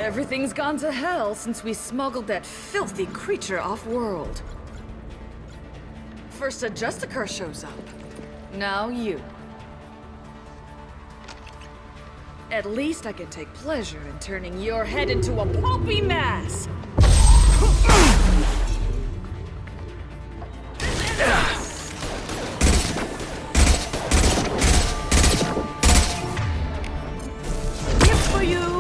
Everything's gone to hell since we smuggled that filthy creature off-world. First a Justicar shows up. Now you. At least I can take pleasure in turning your head into a pulpy mass! Gift for you!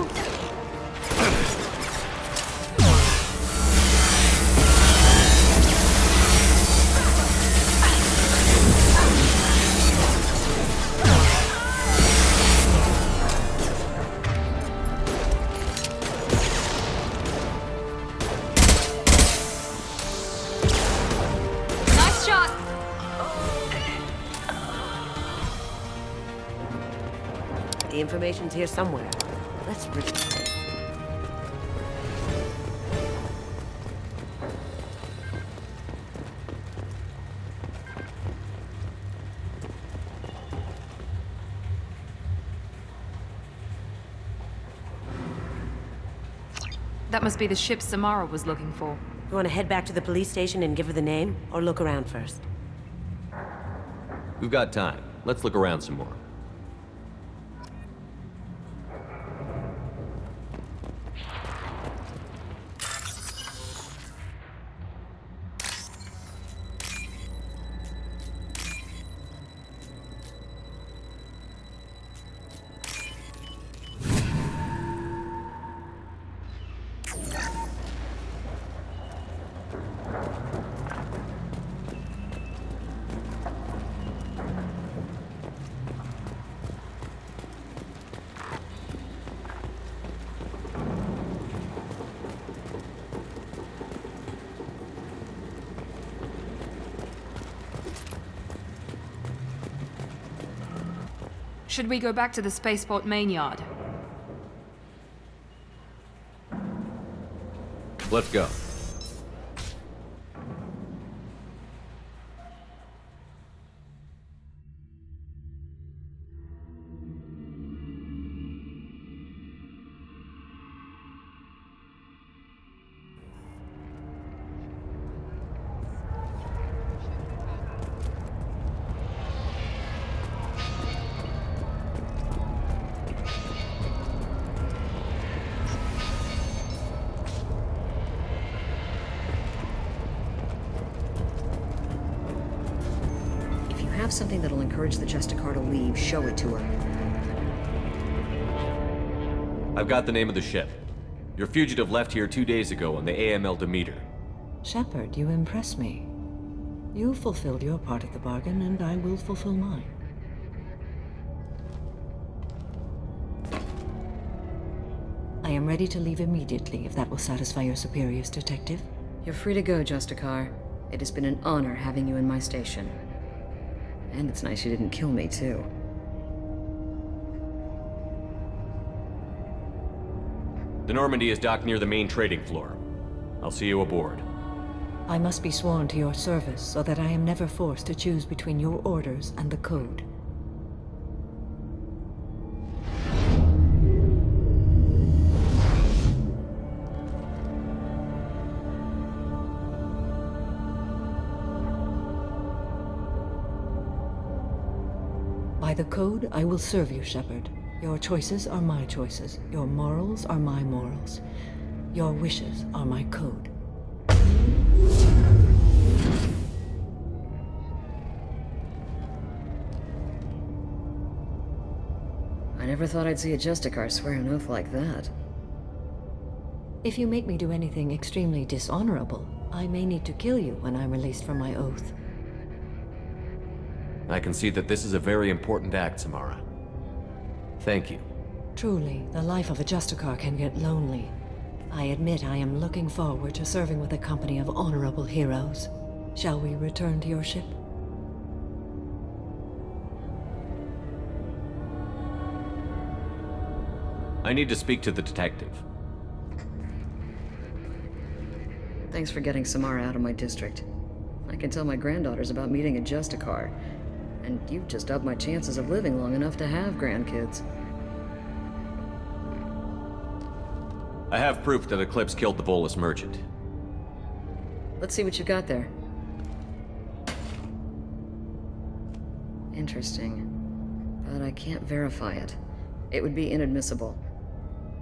The information's here somewhere. Let's read it. That must be the ship Samara was looking for. You want to head back to the police station and give her the name, or look around first? We've got time. Let's look around some more. Should we go back to the spaceport main yard? Let's go. Have something that'll encourage the Justicar to leave, show it to her. I've got the name of the ship. Your fugitive left here 2 days ago on the AML Demeter. Shepard, you impress me. You fulfilled your part of the bargain, and I will fulfill mine. I am ready to leave immediately, if that will satisfy your superiors, Detective. You're free to go, Justicar. It has been an honor having you in my station. And it's nice you didn't kill me, too. The Normandy is docked near the main trading floor. I'll see you aboard. I must be sworn to your service, so that I am never forced to choose between your orders and the Code. By the Code, I will serve you, Shepard. Your choices are my choices. Your morals are my morals. Your wishes are my code. I never thought I'd see a Justicar swear an oath like that. If you make me do anything extremely dishonorable, I may need to kill you when I'm released from my oath. I can see that this is a very important act, Samara. Thank you. Truly, the life of a Justicar can get lonely. I admit I am looking forward to serving with a company of honorable heroes. Shall we return to your ship? I need to speak to the detective. Thanks for getting Samara out of my district. I can tell my granddaughters about meeting a Justicar. And you've just upped my chances of living long enough to have grandkids. I have proof that Eclipse killed the Volus merchant. Let's see what you got there. Interesting. But I can't verify it. It would be inadmissible.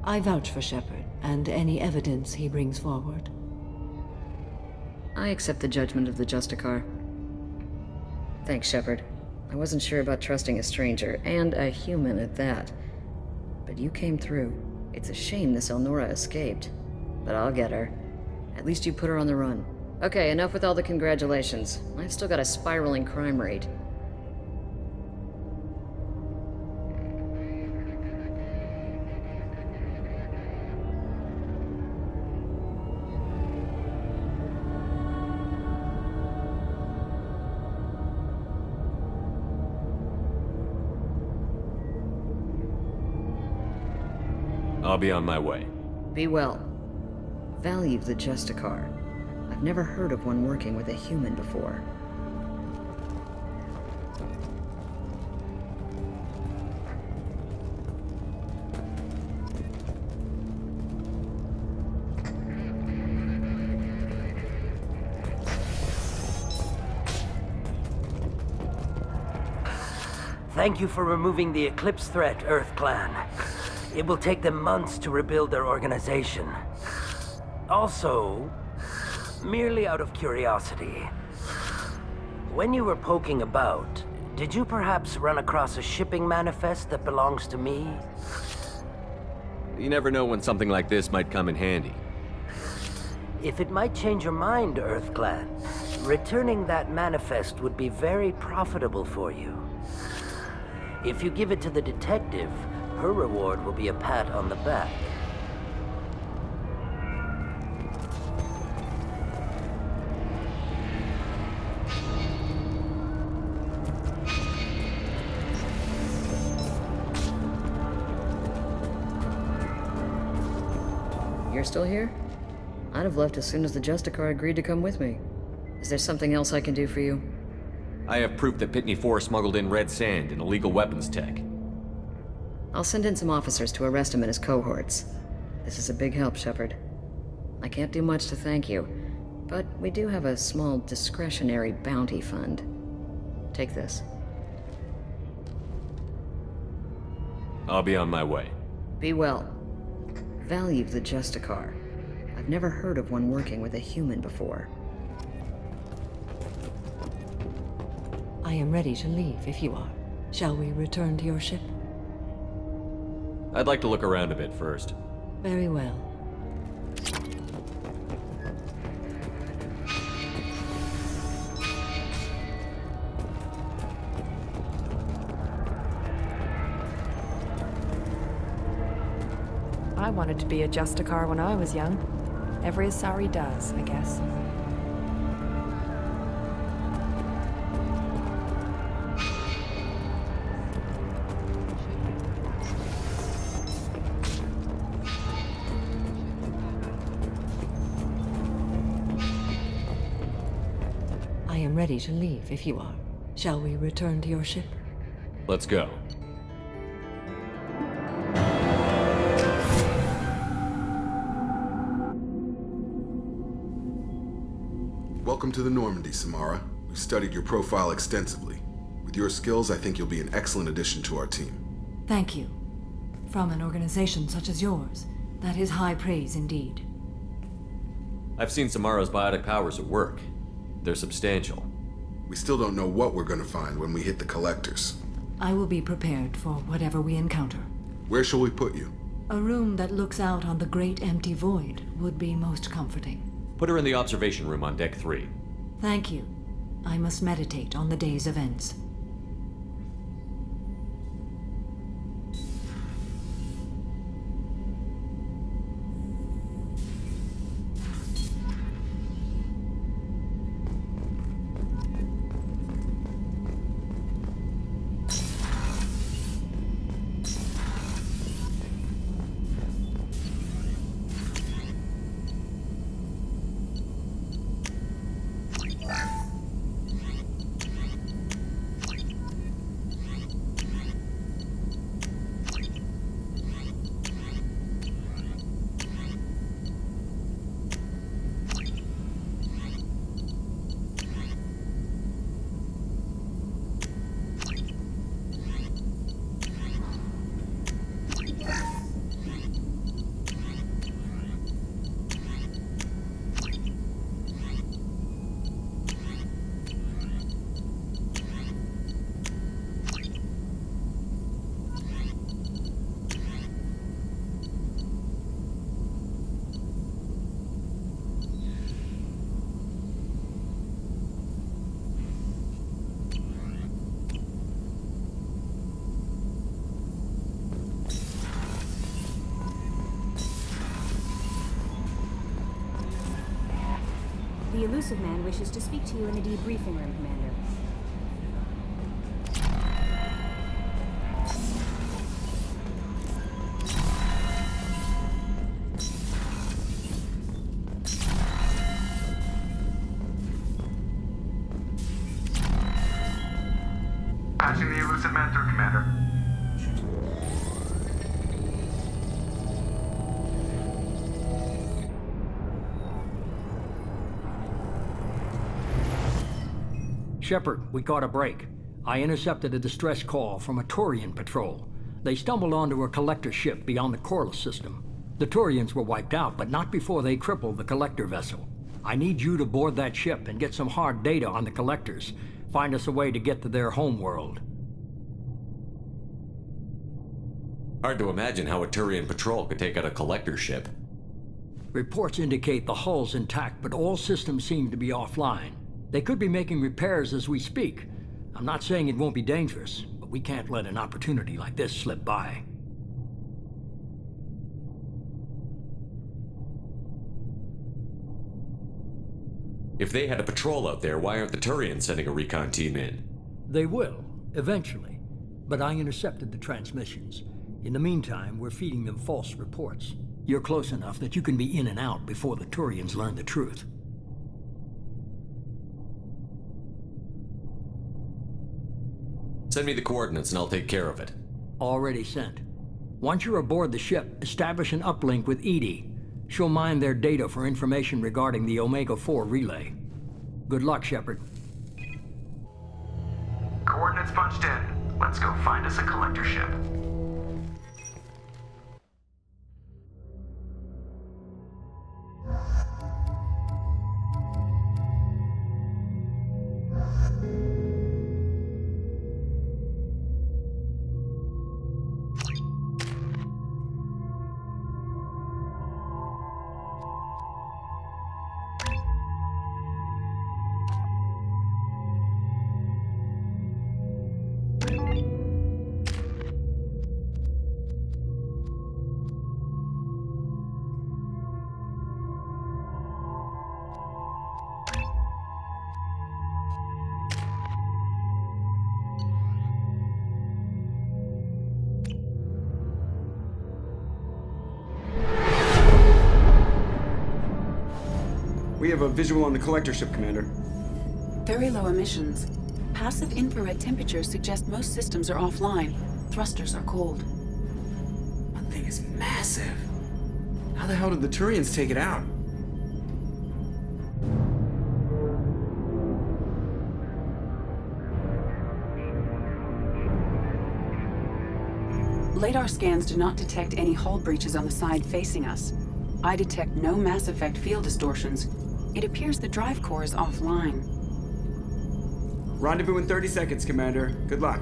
I vouch for Shepard and any evidence he brings forward. I accept the judgment of the Justicar. Thanks, Shepard. I wasn't sure about trusting a stranger, and a human at that. But you came through. It's a shame this Elnora escaped. But I'll get her. At least you put her on the run. Okay, enough with all the congratulations. I've still got a spiraling crime rate. I'll be on my way. Be well. Value the Justicar. I've never heard of one working with a human before. Thank you for removing the Eclipse threat, Earth Clan. It will take them months to rebuild their organization. Also, merely out of curiosity, when you were poking about, did you perhaps run across a shipping manifest that belongs to me? You never know when something like this might come in handy. If it might change your mind, Earth Clan, returning that manifest would be very profitable for you. If you give it to the detective, her reward will be a pat on the back. You're still here? I'd have left as soon as the Justicar agreed to come with me. Is there something else I can do for you? I have proof that Pitney 4 smuggled in red sand and illegal weapons tech. I'll send in some officers to arrest him and his cohorts. This is a big help, Shepard. I can't do much to thank you, but we do have a small discretionary bounty fund. Take this. I'll be on my way. Be well. Value the Justicar. I've never heard of one working with a human before. I am ready to leave if you are. Shall we return to your ship? I'd like to look around a bit first. Very well. I wanted to be a Justicar when I was young. Every Asari does, I guess. I am ready to leave if you are. Shall we return to your ship? Let's go. Welcome to the Normandy, Samara. We've studied your profile extensively. With your skills, I think you'll be an excellent addition to our team. Thank you. From an organization such as yours, that is high praise indeed. I've seen Samara's biotic powers at work. They're substantial. We still don't know what we're gonna find when we hit the collectors. I will be prepared for whatever we encounter. Where shall we put you? A room that looks out on the great empty void would be most comforting. Put her in the observation room on deck 3. Thank you. I must meditate on the day's events. Illusive Man wishes to speak to you in the debriefing room, Commander. Patching the Illusive Man through, Commander. Shepard, we caught a break. I intercepted a distress call from a Turian patrol. They stumbled onto a collector ship beyond the Corliss system. The Turians were wiped out, but not before they crippled the collector vessel. I need you to board that ship and get some hard data on the collectors. Find us a way to get to their homeworld. Hard to imagine how a Turian patrol could take out a collector ship. Reports indicate the hull's intact, but all systems seem to be offline. They could be making repairs as we speak. I'm not saying it won't be dangerous, but we can't let an opportunity like this slip by. If they had a patrol out there, why aren't the Turians sending a recon team in? They will, eventually. But I intercepted the transmissions. In the meantime, we're feeding them false reports. You're close enough that you can be in and out before the Turians learn the truth. Send me the coordinates and I'll take care of it. Already sent. Once you're aboard the ship, establish an uplink with Edie. She'll mine their data for information regarding the Omega-4 relay. Good luck, Shepard. Coordinates punched in. Let's go find us a collector ship. We have a visual on the collector ship, Commander. Very low emissions. Passive infrared temperatures suggest most systems are offline. Thrusters are cold. That thing is massive. How the hell did the Turians take it out? Radar scans do not detect any hull breaches on the side facing us. I detect no Mass Effect field distortions. It appears the drive core is offline. Rendezvous in 30 seconds, Commander. Good luck.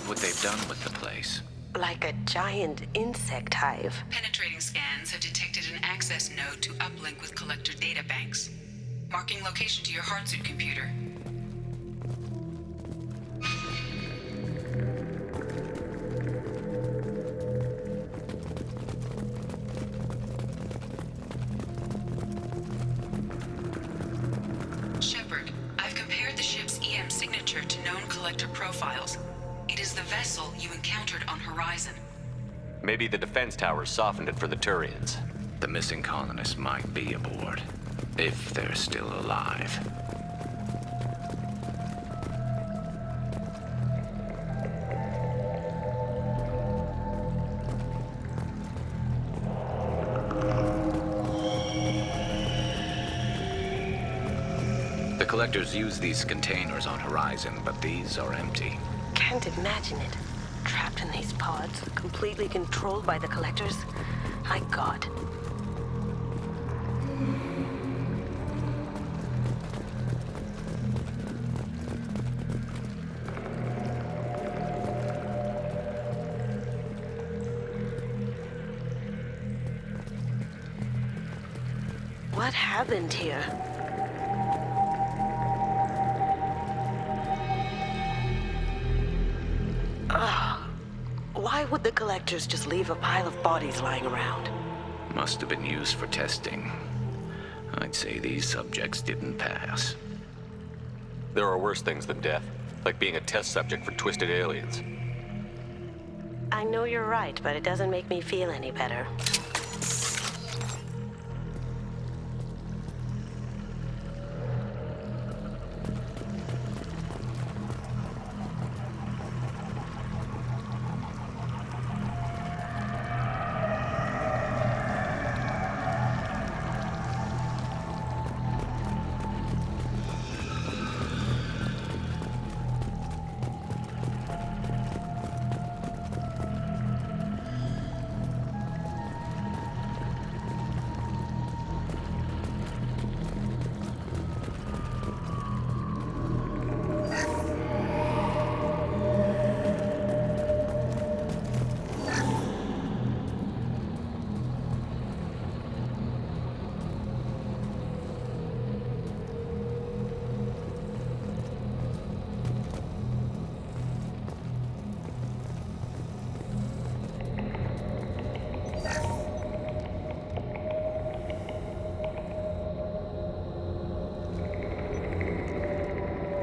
What they've done with the place. Like a giant insect hive. Penetrating scans have detected an access node to uplink with collector data banks. Marking location to your hardsuit computer. Shepard, I've compared the ship's EM signature to known collector profiles. It is the vessel you encountered on Horizon. Maybe the defense towers softened it for the Turians. The missing colonists might be aboard, if they're still alive. The collectors use these containers on Horizon, but these are empty. Can't imagine it. Trapped in these pods, completely controlled by the collectors. My God. What happened here? Why would the collectors just leave a pile of bodies lying around? Must have been used for testing. I'd say these subjects didn't pass. There are worse things than death, like being a test subject for twisted aliens. I know you're right, but it doesn't make me feel any better.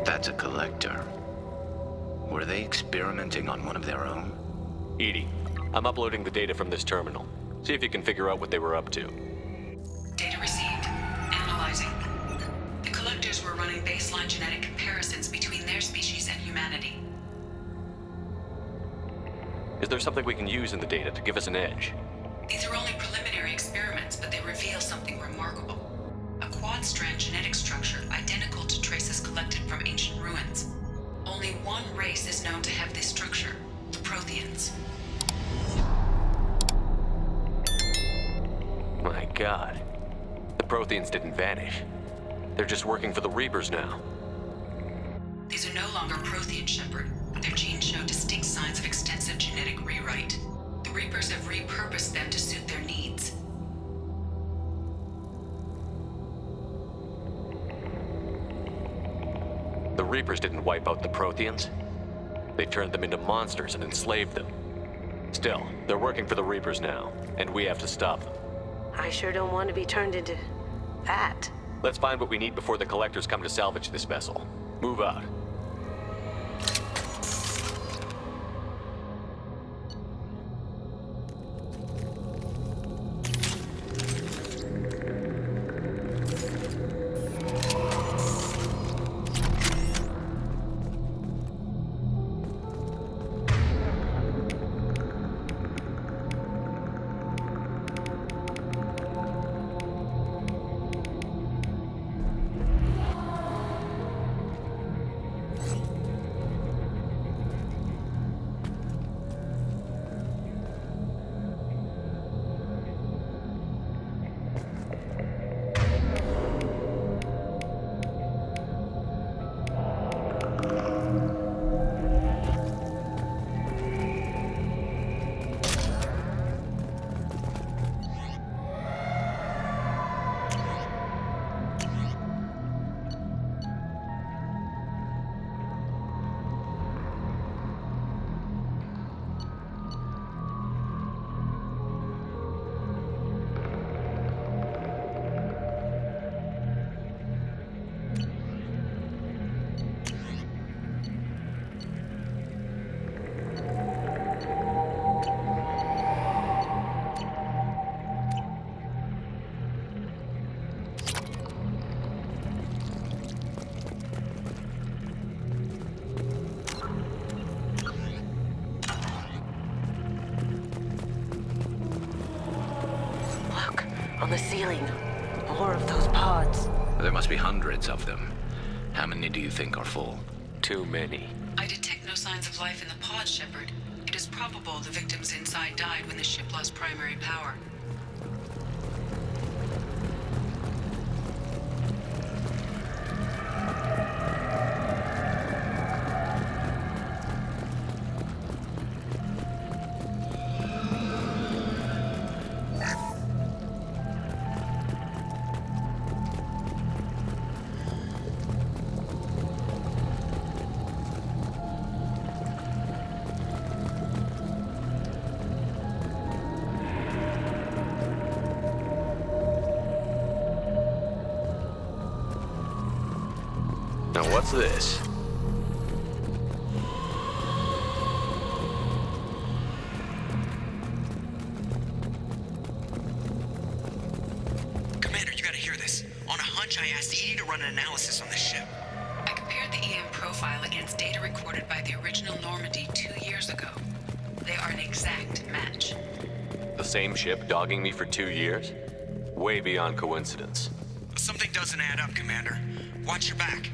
That's a collector. Were they experimenting on one of their own? Edie, I'm uploading the data from this terminal. See if you can figure out what they were up to. Data received. Analyzing. The collectors were running baseline genetic comparisons between their species and humanity. Is there something we can use in the data to give us an edge? These are only preliminary experiments, but they reveal something remarkable. A quad-strand genetic structure identical to traces collected from ancient ruins. Only one race is known to have this structure, the Protheans. My God. The Protheans didn't vanish. They're just working for the Reapers now. These are no longer Prothean, Shepard. Their genes show distinct signs of extensive genetic rewrite. The Reapers have repurposed them to suit their needs. The Reapers didn't wipe out the Protheans. They turned them into monsters and enslaved them. Still, they're working for the Reapers now, and we have to stop them. I sure don't want to be turned into that. Let's find what we need before the collectors come to salvage this vessel. Move out. On the ceiling. More of those pods. There must be hundreds of them. How many do you think are full? Too many. I detect no signs of life in the pod, Shepard. It is probable the victims inside died when the ship lost primary power. Now what's this? Commander, you gotta hear this. On a hunch, I asked Edie to run an analysis on this ship. I compared the EM profile against data recorded by the original Normandy 2 years ago. They are an exact match. The same ship dogging me for 2 years? Way beyond coincidence. Something doesn't add up, Commander. Watch your back.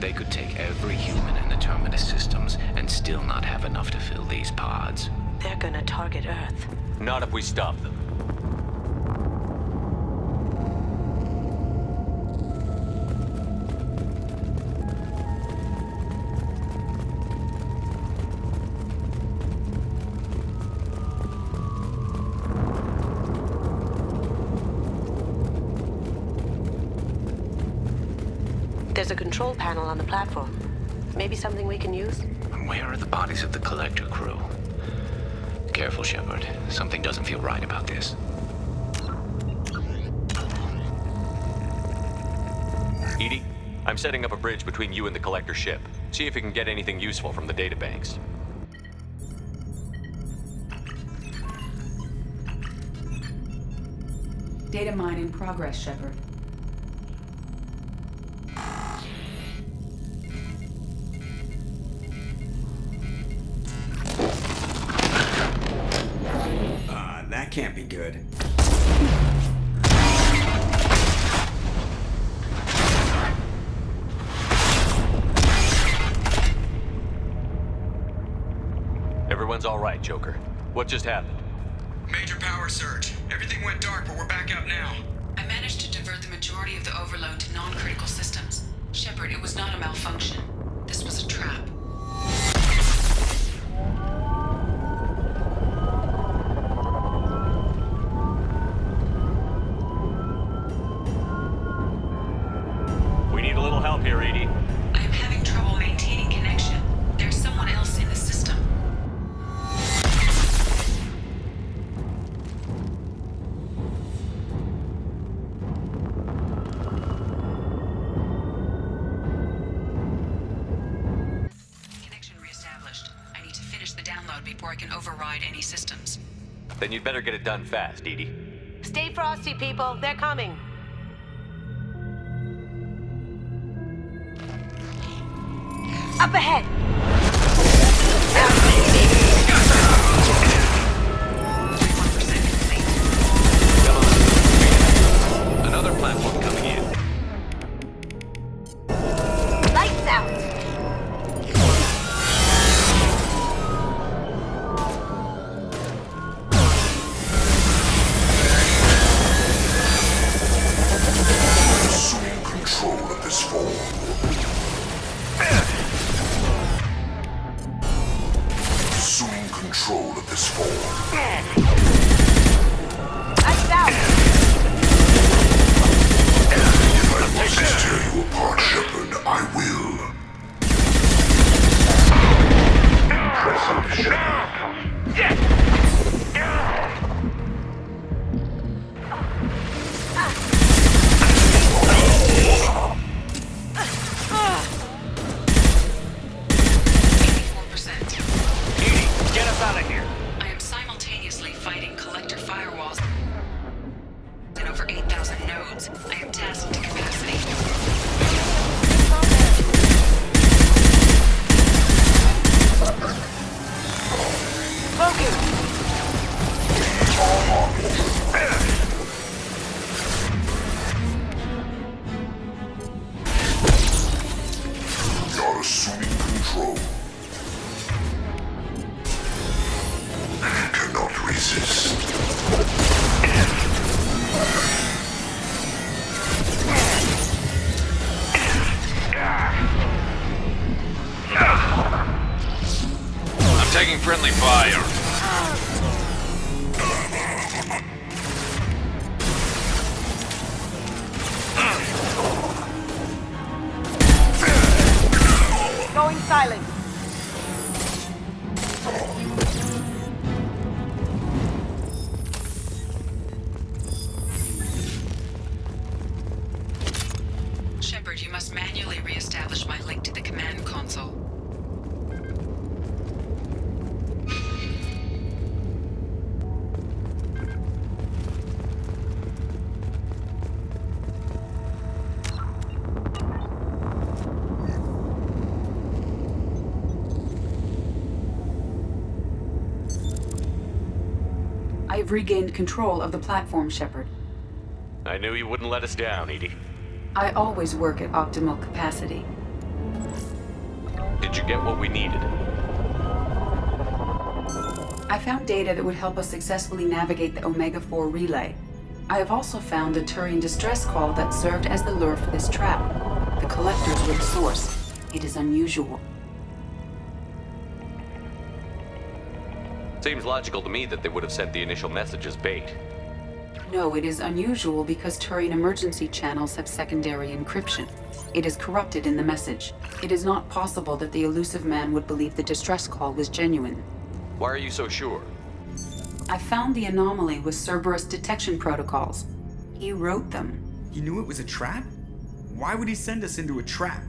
They could take every human in the Terminus systems and still not have enough to fill these pods. They're gonna target Earth. Not if we stop them. There's a control panel on the platform. Maybe something we can use? Where are the bodies of the Collector crew? Careful, Shepard. Something doesn't feel right about this. Edie, I'm setting up a bridge between you and the Collector ship. See if you can get anything useful from the databanks. Data mine in progress, Shepard. That can't be good. Everyone's all right, Joker. What just happened? Major power surge. Everything went dark, but we're back up now. I managed to divert the majority of the overload to non-critical systems. Shepard, it was not a malfunction. This was a trap. We need a little help here, Edie. I am having trouble maintaining connection. There's someone else in the system. Connection reestablished. I need to finish the download before I can override any systems. Then you'd better get it done fast, Edie. Stay frosty, people. They're coming. Up ahead! Another platform coming in. Lights out! Assuming control of this form. friendly fire. Going silent. Shepard, you must manually re-establish my link to the command console. I have regained control of the platform, Shepard. I knew you wouldn't let us down, Edie. I always work at optimal capacity. Did you get what we needed? I found data that would help us successfully navigate the Omega-4 relay. I have also found a Turian distress call that served as the lure for this trap. The collectors were the source. It is unusual. Seems logical to me that they would have sent the initial message as bait. No, it is unusual because Turian emergency channels have secondary encryption. It is corrupted in the message. It is not possible that the Illusive Man would believe the distress call was genuine. Why are you so sure? I found the anomaly with Cerberus detection protocols. He wrote them. He knew it was a trap? Why would he send us into a trap?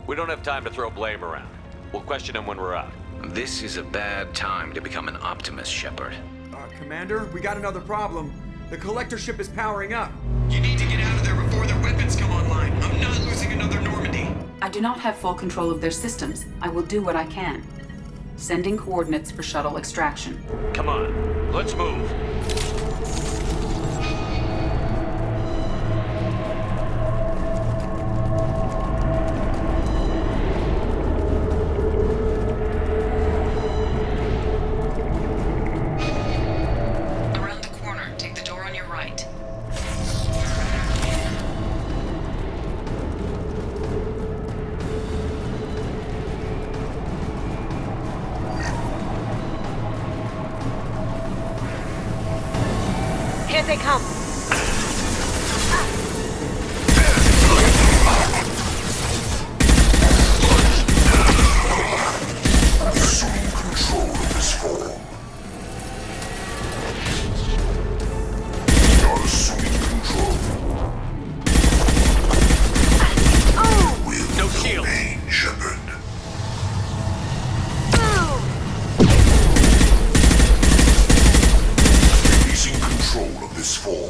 We don't have time to throw blame around. We'll question him when we're out. This is a bad time to become an optimist, Shepard. Commander, we got another problem. The collector ship is powering up. You need to get out of there before their weapons come online. I'm not losing another Normandy. I do not have full control of their systems. I will do what I can. Sending coordinates for shuttle extraction. Come on, let's move. Here they come. Assuming control of this form. Not assuming control. No shield. Remain, Shepard. Releasing control of this form.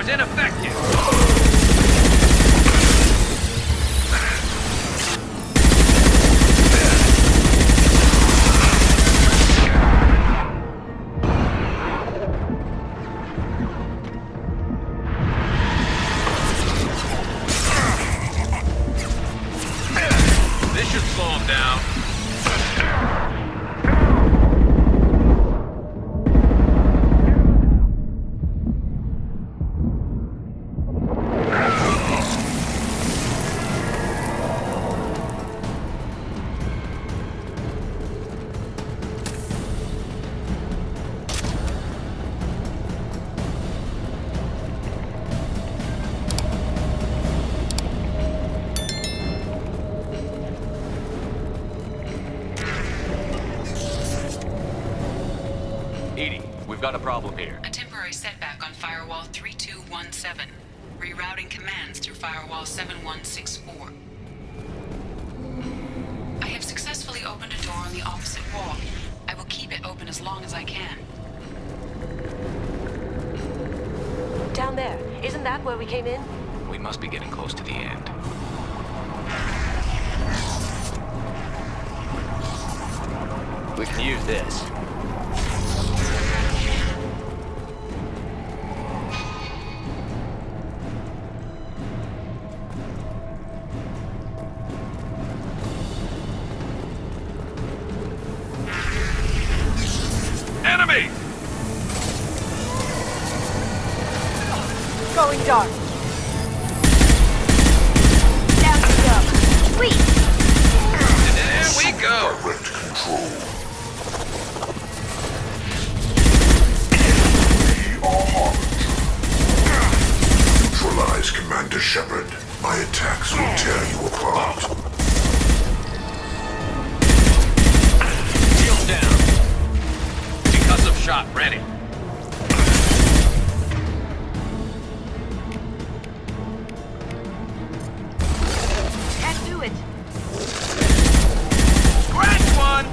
was ineffective. This should slow him down. Edie, we've got a problem here. A temporary setback on Firewall 3217. Rerouting commands through Firewall 7164. I have successfully opened a door on the opposite wall. I will keep it open as long as I can. Down there. Isn't that where we came in? We must be getting close to the end. We can use this. Enemy! Going dark. Down we go. Sweet! There we go! Direct control. We are Harbinger. Neutralize Commander Shepard. My attacks will tear you apart. Shields down. Concussive shot ready. Can't do it. Scratch one!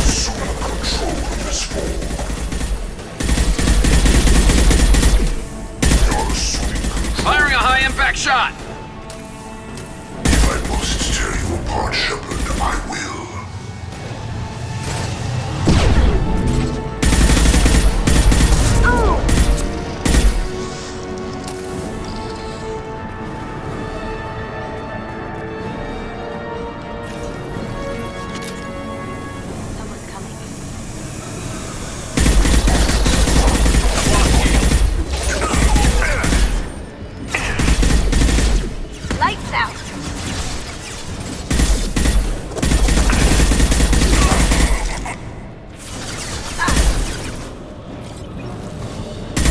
Assume control of this form. You're assuming control. Firing a high-impact shot! If I must tear you apart, Shepard, I will. Someone's coming. Lights out.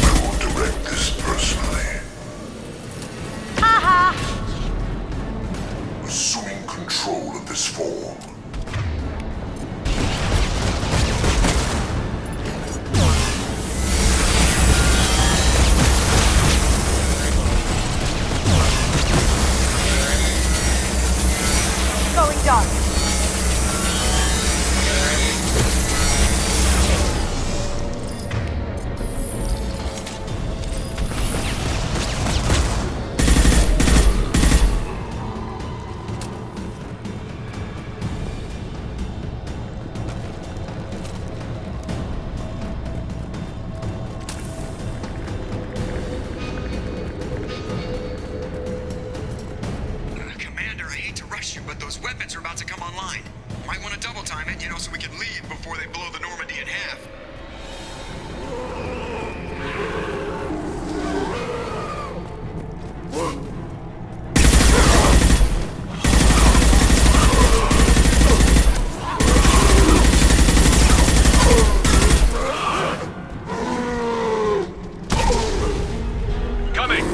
I will direct this personally. Haha. Assuming control of this form. Going dark. Commander, I hate to rush you, but those weapons are about to come online. Might want to double time it, so we can leave before they blow the Normandy in half. Coming!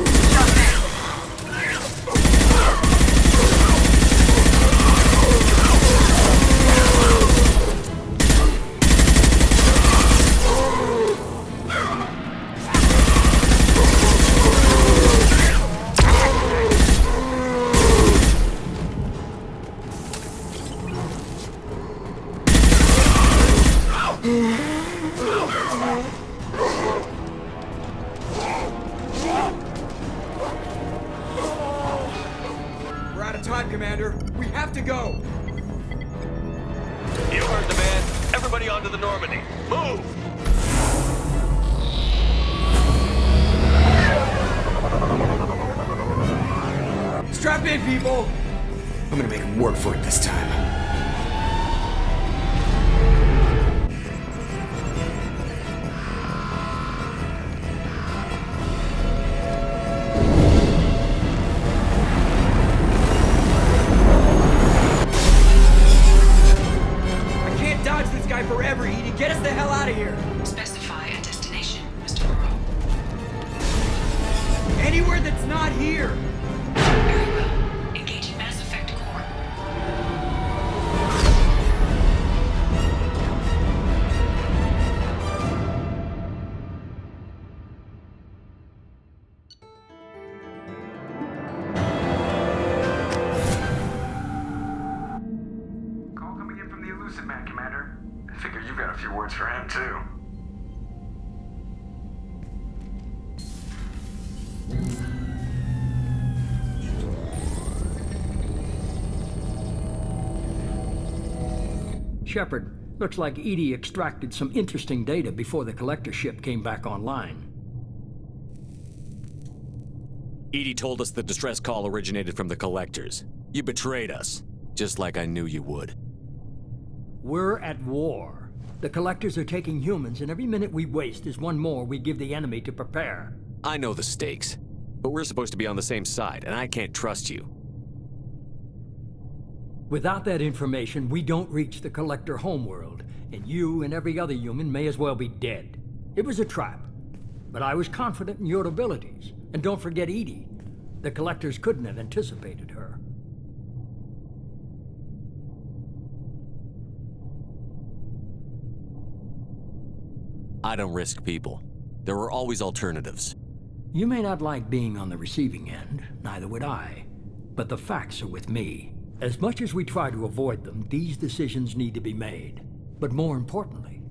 We're out of time, Commander. We have to go. You heard the man. Everybody onto the Normandy. Move! Strap in, people! I'm gonna make him work for it this time. I can't dodge this guy forever, Edie. Get us the hell out of here! Specify a destination, Mr. Moreau. Anywhere that's not here! Very well. Engaging mass effect core. Call coming in from the Illusive Man, Commander. I figure you've got a few words for him, too. Shepard, looks like Edie extracted some interesting data before the collector ship came back online. Edie told us the distress call originated from the collectors. You betrayed us, just like I knew you would. We're at war. The collectors are taking humans, and every minute we waste is one more we give the enemy to prepare. I know the stakes, but we're supposed to be on the same side, and I can't trust you. Without that information, we don't reach the collector homeworld, and you and every other human may as well be dead. It was a trap, but I was confident in your abilities. And don't forget Edie. The collectors couldn't have anticipated her. I don't risk people. There are always alternatives. You may not like being on the receiving end, neither would I. But the facts are with me. As much as we try to avoid them, these decisions need to be made. But more importantly,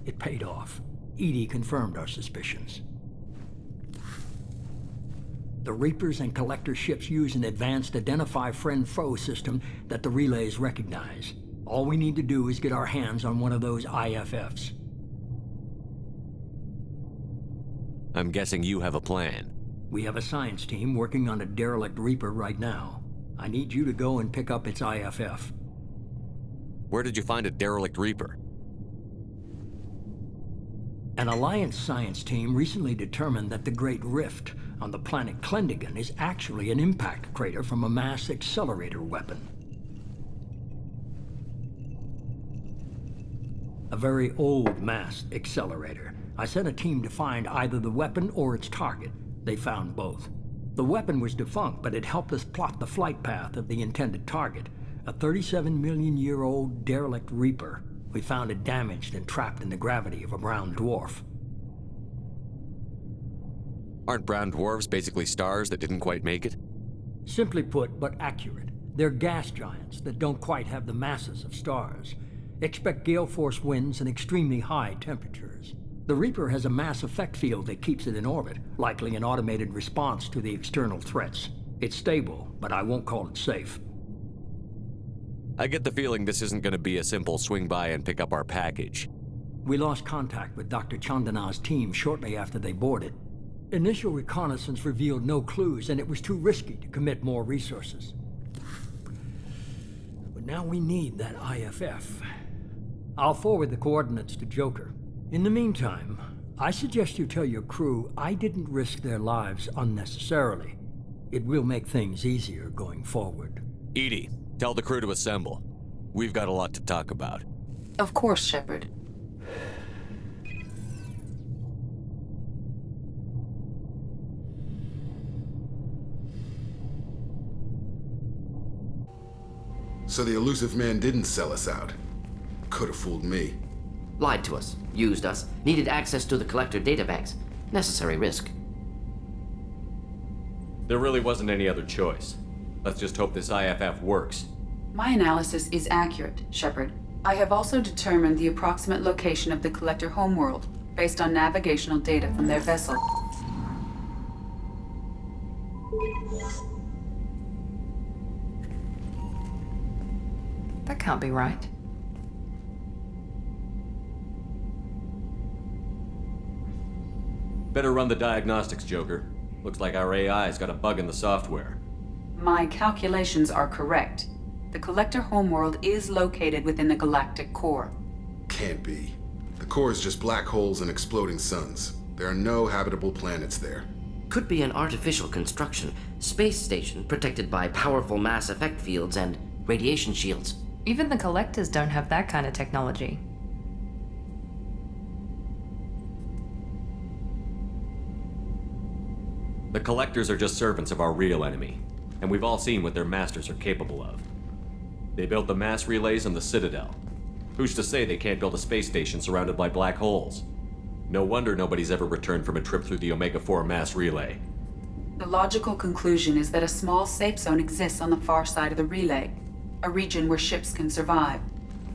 it paid off. Edie confirmed our suspicions. The Reapers and Collector ships use an advanced identify friend-foe system that the relays recognize. All we need to do is get our hands on one of those IFFs. I'm guessing you have a plan. We have a science team working on a derelict Reaper right now. I need you to go and pick up its IFF. Where did you find a derelict Reaper? An Alliance science team recently determined that the Great Rift on the planet Klendigan is actually an impact crater from a mass accelerator weapon. A very old mass accelerator. I sent a team to find either the weapon or its target. They found both. The weapon was defunct, but it helped us plot the flight path of the intended target, a 37-million-year-old derelict Reaper. We found it damaged and trapped in the gravity of a brown dwarf. Aren't brown dwarfs basically stars that didn't quite make it? Simply put, but accurate. They're gas giants that don't quite have the masses of stars. Expect gale force winds and extremely high temperatures. The Reaper has a mass effect field that keeps it in orbit, likely an automated response to the external threats. It's stable, but I won't call it safe. I get the feeling this isn't going to be a simple swing by and pick up our package. We lost contact with Dr. Chandana's team shortly after they boarded. Initial reconnaissance revealed no clues, and it was too risky to commit more resources. But now we need that IFF. I'll forward the coordinates to Joker. In the meantime, I suggest you tell your crew I didn't risk their lives unnecessarily. It will make things easier going forward. Edie, tell the crew to assemble. We've got a lot to talk about. Of course, Shepard. So the Illusive Man didn't sell us out. Could have fooled me. Lied to us, used us, needed access to the Collector databanks. Necessary risk. There really wasn't any other choice. Let's just hope this IFF works. My analysis is accurate, Shepard. I have also determined the approximate location of the Collector homeworld, based on navigational data from their vessel. That can't be right. Better run the diagnostics, Joker. Looks like our AI's got a bug in the software. My calculations are correct. The Collector homeworld is located within the galactic core. Can't be. The core is just black holes and exploding suns. There are no habitable planets there. Could be an artificial construction, space station protected by powerful mass effect fields and radiation shields. Even the Collectors don't have that kind of technology. The Collectors are just servants of our real enemy, and we've all seen what their masters are capable of. They built the mass relays in the Citadel. Who's to say they can't build a space station surrounded by black holes? No wonder nobody's ever returned from a trip through the Omega-4 mass relay. The logical conclusion is that a small safe zone exists on the far side of the relay, a region where ships can survive.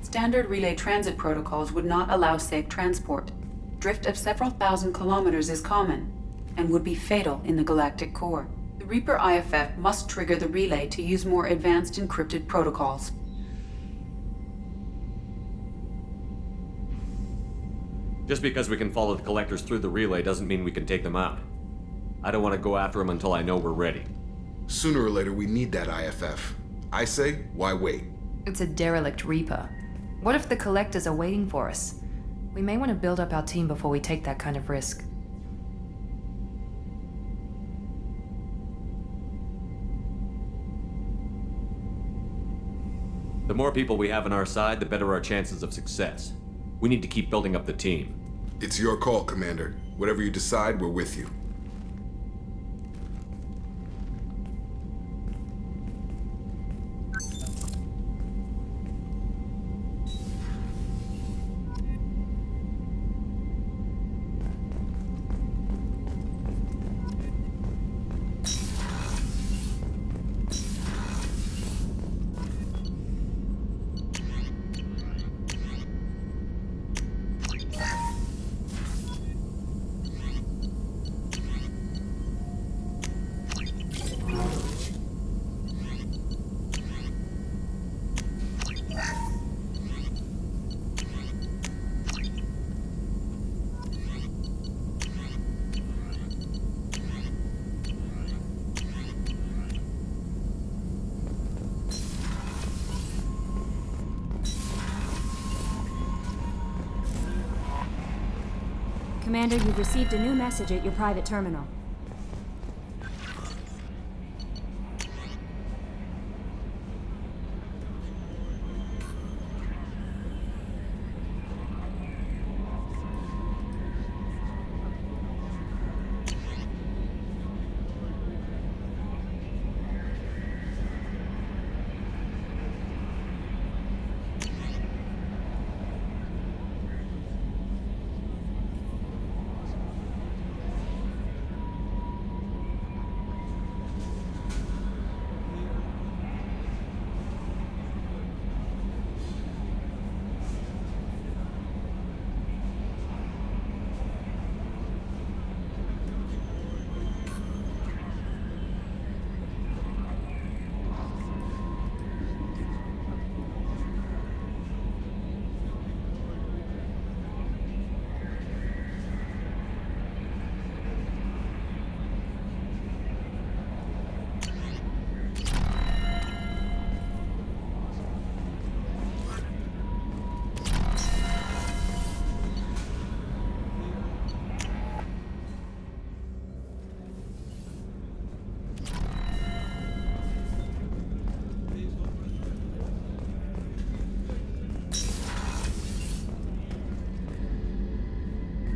Standard relay transit protocols would not allow safe transport. Drift of several thousand kilometers is common, and would be fatal in the galactic core. The Reaper IFF must trigger the relay to use more advanced encrypted protocols. Just because we can follow the Collectors through the relay doesn't mean we can take them out. I don't want to go after them until I know we're ready. Sooner or later, we need that IFF. I say, why wait? It's a derelict Reaper. What if the Collectors are waiting for us? We may want to build up our team before we take that kind of risk. The more people we have on our side, the better our chances of success. We need to keep building up the team. It's your call, Commander. Whatever you decide, we're with you. Commander, you've received a new message at your private terminal.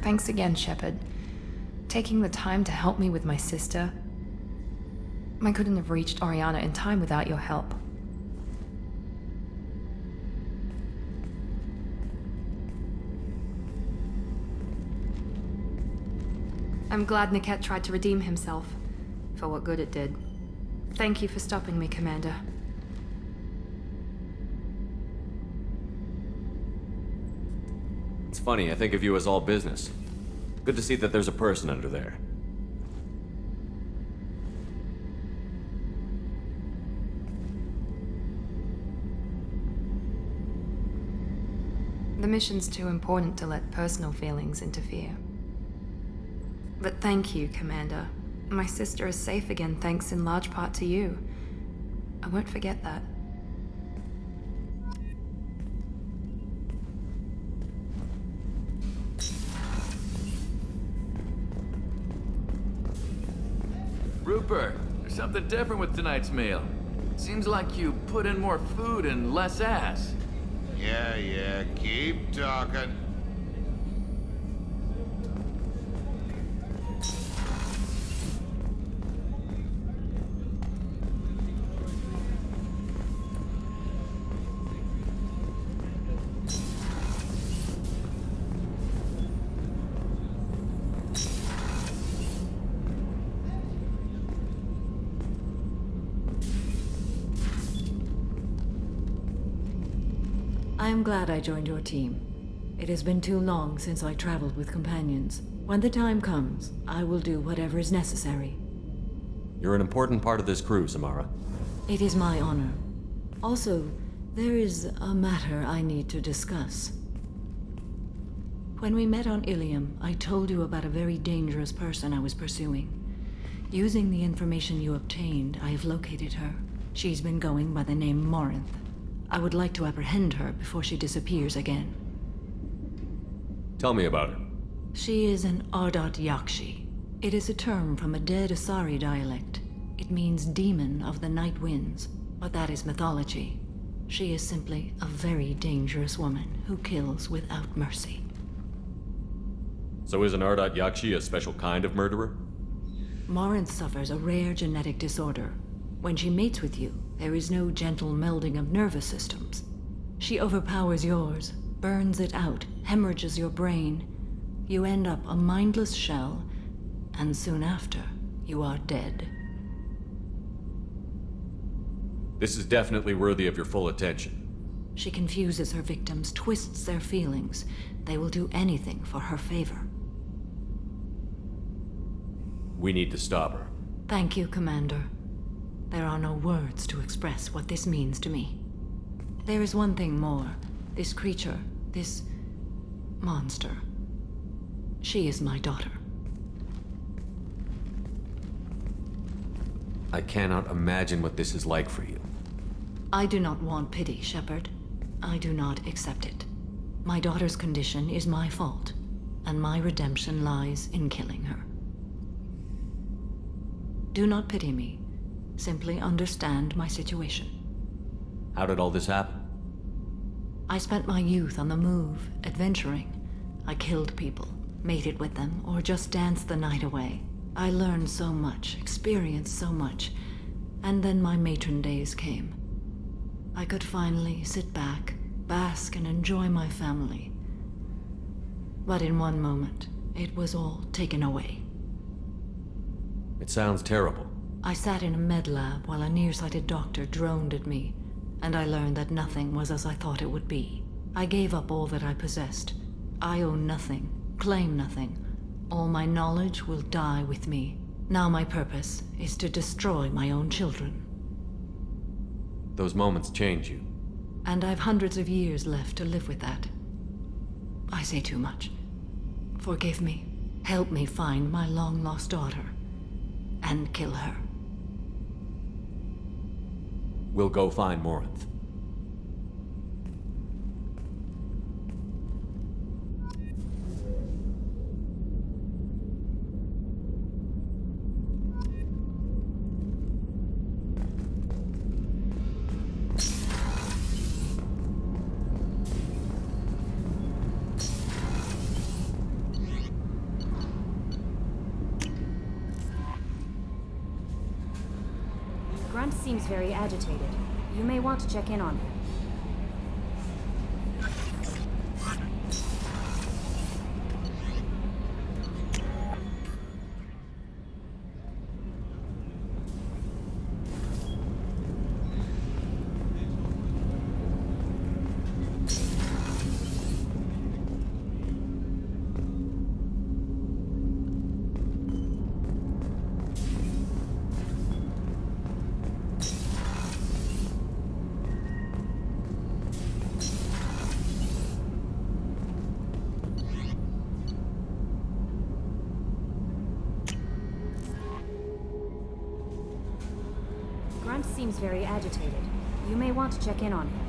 Thanks again, Shepard. Taking the time to help me with my sister. I couldn't have reached Oriana in time without your help. I'm glad Niket tried to redeem himself, for what good it did. Thank you for stopping me, Commander. Funny, I think of you as all business. Good to see that there's a person under there. The mission's too important to let personal feelings interfere. But thank you, Commander. My sister is safe again thanks in large part to you. I won't forget that. Rupert, there's something different with tonight's meal. Seems like you put in more food and less ass. Yeah, keep talking. I am glad I joined your team. It has been too long since I traveled with companions. When the time comes, I will do whatever is necessary. You're an important part of this crew, Samara. It is my honor. Also, there is a matter I need to discuss. When we met on Ilium, I told you about a very dangerous person I was pursuing. Using the information you obtained, I have located her. She's been going by the name Morinth. I would like to apprehend her before she disappears again. Tell me about her. She is an Ardat Yakshi. It is a term from a dead Asari dialect. It means demon of the night winds, but that is mythology. She is simply a very dangerous woman who kills without mercy. So is an Ardat Yakshi a special kind of murderer? Morinth suffers a rare genetic disorder. When she mates with you, there is no gentle melding of nervous systems. She overpowers yours, burns it out, hemorrhages your brain. You end up a mindless shell, and soon after, you are dead. This is definitely worthy of your full attention. She confuses her victims, twists their feelings. They will do anything for her favor. We need to stop her. Thank you, Commander. There are no words to express what this means to me. There is one thing more. This creature, this monster. She is my daughter. I cannot imagine what this is like for you. I do not want pity, Shepard. I do not accept it. My daughter's condition is my fault, and my redemption lies in killing her. Do not pity me. Simply understand my situation. How did all this happen? I spent my youth on the move, adventuring. I killed people, mated with them, or just danced the night away. I learned so much, experienced so much, and then my matron days came. I could finally sit back, bask, and enjoy my family. But in one moment, it was all taken away. It sounds terrible. I sat in a med lab while a nearsighted doctor droned at me, and I learned that nothing was as I thought it would be. I gave up all that I possessed. I own nothing, claim nothing. All my knowledge will die with me. Now my purpose is to destroy my own children. Those moments change you. And I've hundreds of years left to live with that. I say too much. Forgive me. Help me find my long-lost daughter. And kill her. We'll go find Morinth. Grunt seems very agitated. You may want to check in on him. Grunt seems very agitated. You may want to check in on him.